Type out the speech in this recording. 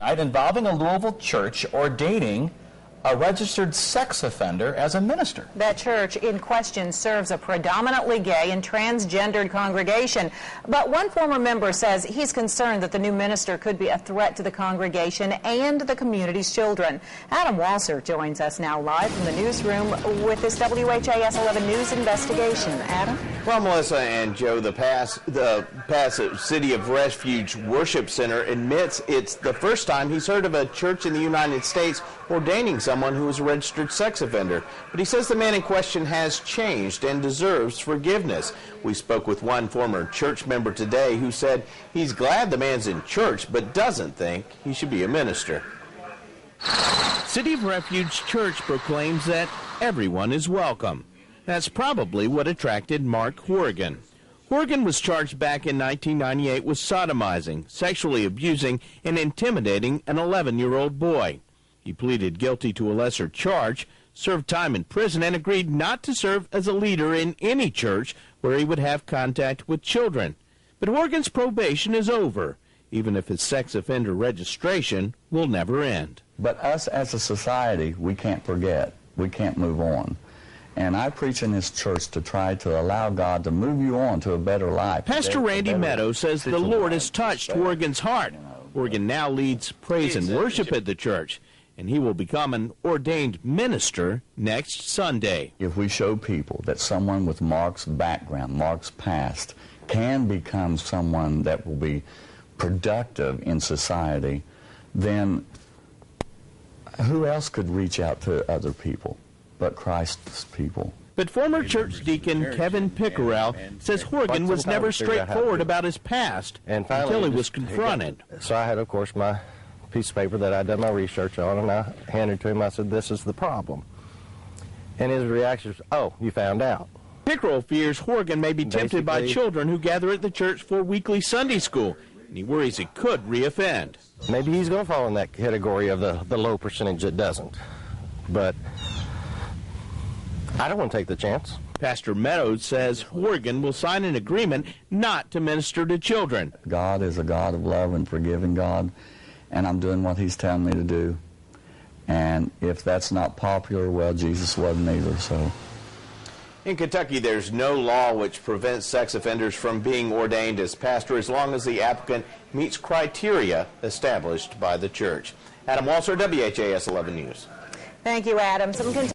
Involving a Louisville church ordaining a registered sex offender as a minister. That church in question serves a predominantly gay and transgendered congregation. But one former member says he's concerned that the new minister could be a threat to the congregation and the community's children. Adam Walser joins us now live from the newsroom with this WHAS 11 News investigation. Adam? Well, Melissa and Joe, the Passive City of Refuge Worship Center admits it's the first time he's heard of a church in the United States ordaining someone who is a registered sex offender. But he says the man in question has changed and deserves forgiveness. We spoke with one former church member today who said he's glad the man's in church, but doesn't think he should be a minister. City of Refuge Church proclaims that everyone is welcome. That's probably what attracted Mark Horgan. Horgan was charged back in 1998 with sodomizing, sexually abusing, and intimidating an 11-year-old boy. He pleaded guilty to a lesser charge, served time in prison, and agreed not to serve as a leader in any church where he would have contact with children. But Horgan's probation is over, even if his sex offender registration will never end. But us as a society, we can't forget. We can't move on. And I preach in this church to try to allow God to move you on to a better life. Pastor Randy Meadows says the Lord has touched Horgan's heart. Horgan now leads praise and worship at the church, and he will become an ordained minister next Sunday. If we show people that someone with Mark's background, Mark's past, can become someone that will be productive in society, then who else could reach out to other people but Christ's people? But former church deacon Kevin Pickerel says Horgan was never straightforward about his past until he was confronted. So I had, of course, my piece of paper that I'd done my research on, and I handed it to him. I said, "This is the problem." And his reaction was, "Oh, you found out." Pickerel fears Horgan may be tempted by children who gather at the church for weekly Sunday school, and he worries he could reoffend. Maybe he's going to fall in that category of the low percentage that doesn't. But I don't want to take the chance. Pastor Meadows says Horgan will sign an agreement not to minister to children. God is a God of love and forgiving God, and I'm doing what he's telling me to do. And if that's not popular, well, Jesus wasn't either, so. In Kentucky, there's no law which prevents sex offenders from being ordained as pastor as long as the applicant meets criteria established by the church. Adam Walser, WHAS 11 News. Thank you, Adam.